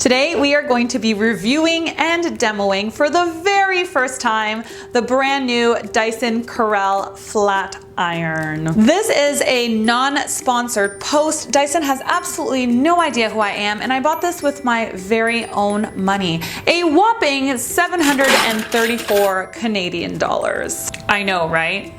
Today we are going to be reviewing and demoing for the very first time the brand new Dyson Corrale flat iron. This is a non-sponsored post. Dyson has absolutely no idea who I am, and I bought this with my very own money. A whopping 734 Canadian dollars. I know, right?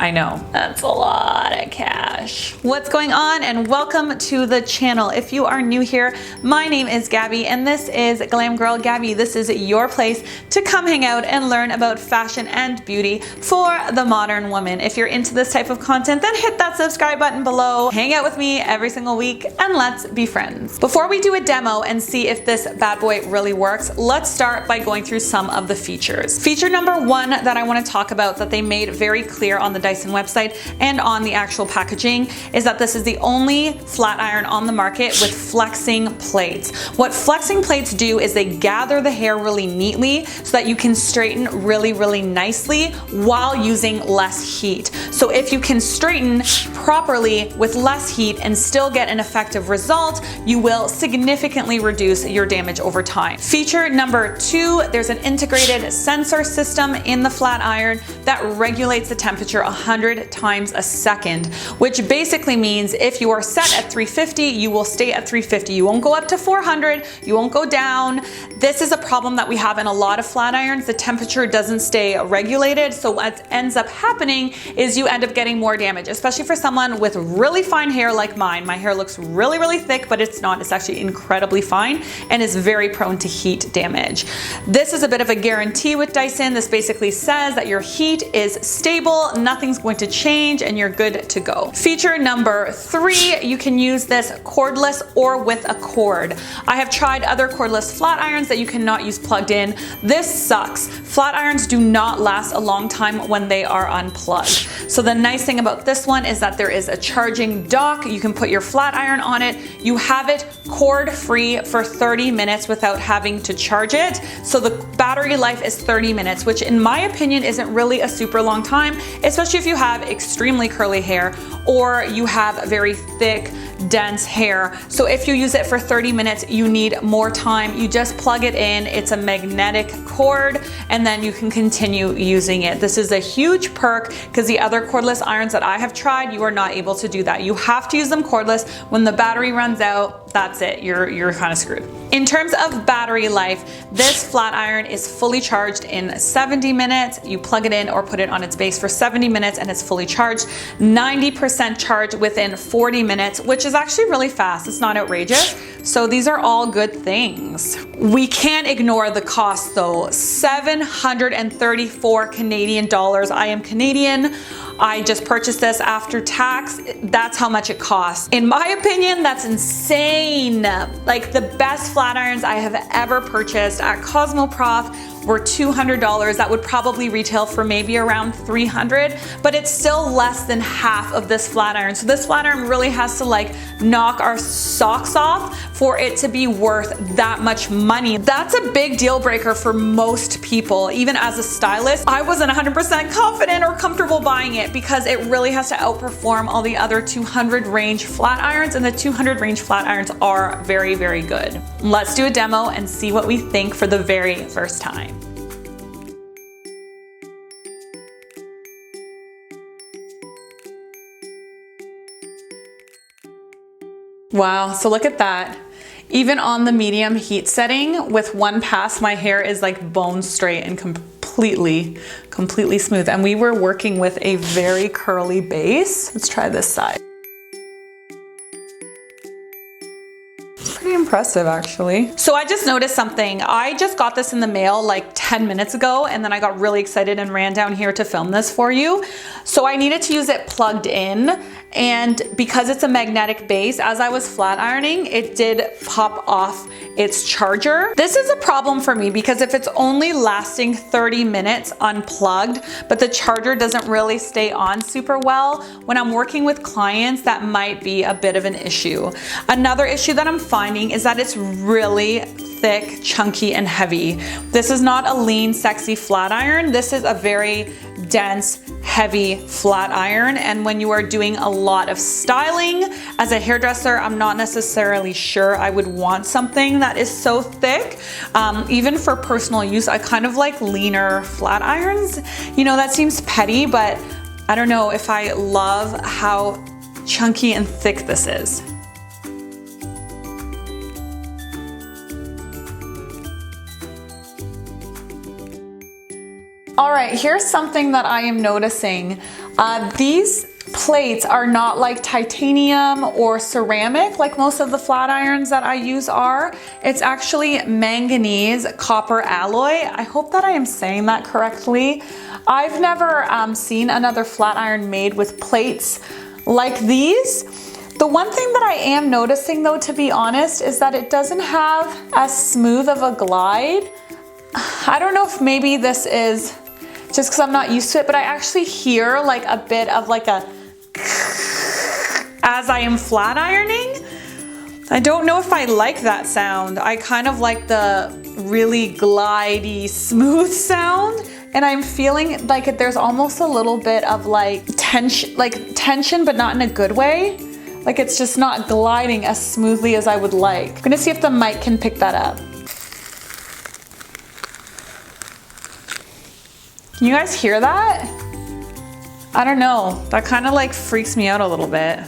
I know, that's a lot of cash. What's going on, and welcome to the channel. If you are new here, my name is Gabby and this is Glam Girl Gabby. This is your place to come hang out and learn about fashion and beauty for the modern woman. If you're into this type of content, then hit that subscribe button below. Hang out with me every single week and let's be friends. Before we do a demo and see if this bad boy really works, let's start by going through some of the features. Feature number one that I want to talk about that they made very clear on the Dyson website and on the actual packaging is that this is the only flat iron on the market with flexing plates. What flexing plates do is they gather the hair really neatly so that you can straighten really nicely while using less heat. So if you can straighten properly with less heat and still get an effective result, you will significantly reduce your damage over time. Feature number two, there's an integrated sensor system in the flat iron that regulates the temperature 100 times a second, which basically means if you are set at 350, you will stay at 350. You won't go up to 400, you won't go down. This is a problem that we have in a lot of flat irons. The temperature doesn't stay regulated, so what ends up happening is you end up getting more damage, especially for someone with really fine hair like mine. My hair looks really thick, but it's not. It's actually incredibly fine and is very prone to heat damage. This is a bit of a guarantee with Dyson. This basically says that your heat is stable, nothing's going to change, and you're good to go. Feature number three, you can use this cordless or with a cord. I have tried other cordless flat irons that you cannot use plugged in. This sucks. Flat irons do not last a long time when they are unplugged. So the nice thing about this one is that there is a charging dock. You can put your flat iron on it. You have it cord free for 30 minutes without having to charge it. So the battery life is 30 minutes, which in my opinion isn't really a super long time, especially if you have extremely curly hair or you have very thick, dense hair. So if you use it for 30 minutes, you need more time. You just plug it in, it's a magnetic cord, and then you can continue using it. This is a huge perk because the other cordless irons that I have tried, you are not able to do that. You have to use them cordless. When the battery runs out, that's it, you're kind of screwed. In terms of battery life, this flat iron is fully charged in 70 minutes. You plug it in or put it on its base for 70 minutes and it's fully charged. 90% charge within 40 minutes, which is actually really fast. It's not outrageous. So these are all good things. We can't ignore the cost though. 734 Canadian dollars. I am Canadian. I just purchased this after tax. That's how much it costs. In my opinion, that's insane. Like the best flat irons I have ever purchased at Cosmoprof were $200. That would probably retail for maybe around $300, but it's still less than half of this flat iron. So this flat iron really has to like knock our socks off for it to be worth that much money. That's a big deal breaker for most people. Even as a stylist, I wasn't 100% confident or comfortable buying it because it really has to outperform all the other 200 range flat irons, and the 200 range flat irons are very good. Let's do a demo and see what we think for the very first time. Wow, so look at that. Even on the medium heat setting, with one pass, my hair is like bone straight and completely smooth. And we were working with a very curly base. Let's try this side. Pretty impressive actually. So I just noticed something. I just got this in the mail like 10 minutes ago, and then I got really excited and ran down here to film this for you. So I needed to use it plugged in, and because it's a magnetic base, as I was flat ironing, it did pop off its charger. This is a problem for me because if it's only lasting 30 minutes unplugged, but the charger doesn't really stay on super well, when I'm working with clients, that might be a bit of an issue. Another issue that I'm finding is that it's really thick, chunky, and heavy. This is not a lean, sexy flat iron. This is a very dense, heavy flat iron, and when you are doing a lot of styling as a hairdresser, I'm not necessarily sure I would want something that is so thick. Even for personal use, I kind of like leaner flat irons. You know, that seems petty, but I don't know if I love how chunky and thick this is. All right, here's something that I am noticing. These plates are not like titanium or ceramic like most of the flat irons that I use are. It's actually manganese copper alloy. I hope that I am saying that correctly. I've never seen another flat iron made with plates like these. The one thing that I am noticing though, to be honest, is that it doesn't have as smooth of a glide. I don't know if maybe this is just because I'm not used to it, but I actually hear like a bit of like a as I am flat ironing. I don't know if I like that sound. I kind of like the really glidey, smooth sound, and I'm feeling like there's almost a little bit of like tension, but not in a good way. Like it's just not gliding as smoothly as I would like. I'm gonna see if the mic can pick that up. Can you guys hear that? I don't know, that kind of like freaks me out a little bit.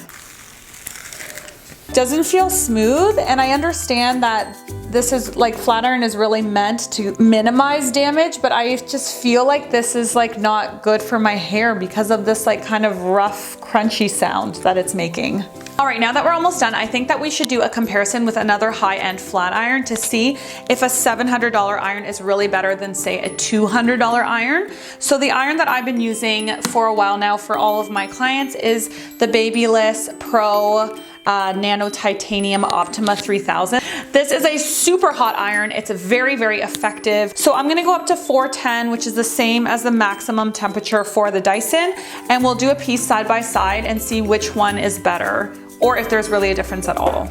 Doesn't feel smooth, and I understand that this is like flat iron is really meant to minimize damage, but I just feel like this is like not good for my hair because of this like kind of rough, crunchy sound that it's making. All right, now that we're almost done, I think that we should do a comparison with another high-end flat iron to see if a $700 iron is really better than say a $200 iron. So the iron that I've been using for a while now for all of my clients is the Babyliss Pro Nano Titanium Optima 3000. This is a super hot iron. It's very, very effective. So I'm gonna go up to 410, which is the same as the maximum temperature for the Dyson, and we'll do a piece side by side and see which one is better, or if there's really a difference at all.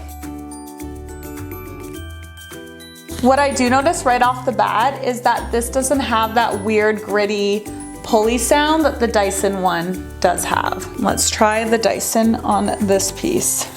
What I do notice right off the bat is that this doesn't have that weird gritty pulley sound that the Dyson one does have. Let's try the Dyson on this piece.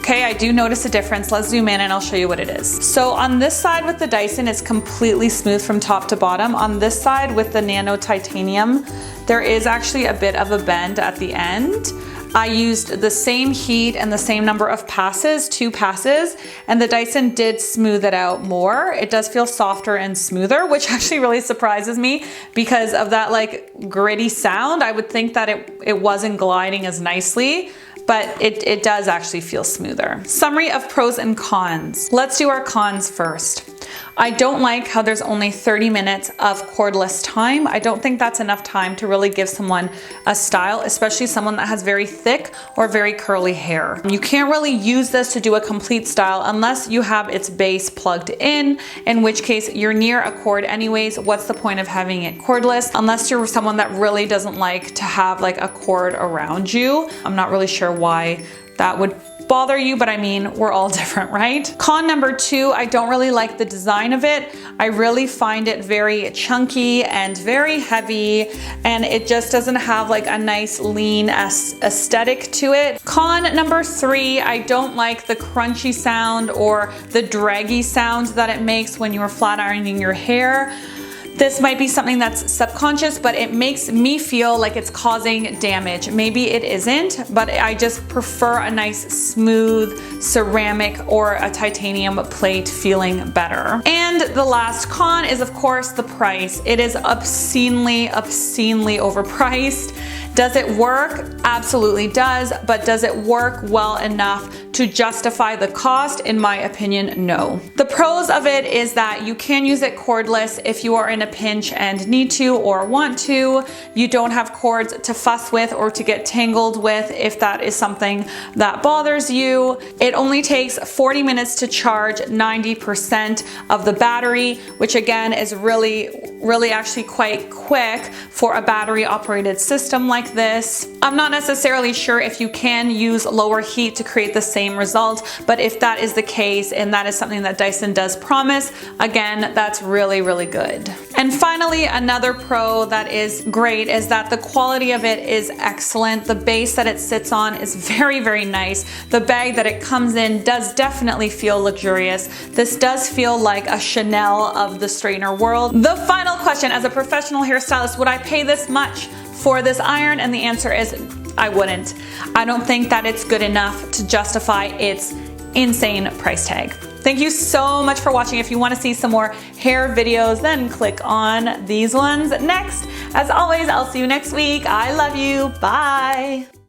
Okay, I do notice a difference. Let's zoom in and I'll show you what it is. So on this side with the Dyson, it's completely smooth from top to bottom. On this side with the Nano Titanium, there is actually a bit of a bend at the end. I used the same heat and the same number of passes, 2 passes, and the Dyson did smooth it out more. It does feel softer and smoother, which actually really surprises me because of that like gritty sound. I would think that it wasn't gliding as nicely, but it does actually feel smoother. Summary of pros and cons. Let's do our cons first. I don't like how there's only 30 minutes of cordless time. I don't think that's enough time to really give someone a style, especially someone that has very thick or very curly hair. You can't really use this to do a complete style unless you have its base plugged in which case you're near a cord anyways. What's the point of having it cordless? Unless you're someone that really doesn't like to have like a cord around you. I'm not really sure why that would bother you, but I mean, we're all different, right? Con number 2, I don't really like the design of it. I really find it very chunky and very heavy, and it just doesn't have like a nice lean aesthetic to it. Con number 3, I don't like the crunchy sound or the draggy sound that it makes when you're flat ironing your hair. This might be something that's subconscious, but it makes me feel like it's causing damage. Maybe it isn't, but I just prefer a nice smooth ceramic or a titanium plate feeling better. And the last con is of course the price. It is obscenely overpriced. Does it work? Absolutely does, but does it work well enough to justify the cost? In my opinion, no. The pros of it is that you can use it cordless if you are in a pinch and need to or want to. You don't have cords to fuss with or to get tangled with if that is something that bothers you. It only takes 40 minutes to charge 90% of the battery, which again is really actually quite quick for a battery operated system like this. I'm not necessarily sure if you can use lower heat to create the same result, but if that is the case and that is something that Dyson does promise, again, that's really good. And finally, another pro that is great is that the quality of it is excellent. The base that it sits on is very, very nice. The bag that it comes in does definitely feel luxurious. This does feel like a Chanel of the straightener world. The final question, as a professional hairstylist, would I pay this much for this iron? And the answer is I wouldn't. I don't think that it's good enough to justify its insane price tag. Thank you so much for watching. If you want to see some more hair videos, then click on these ones next. As always, I'll see you next week. I love you. Bye.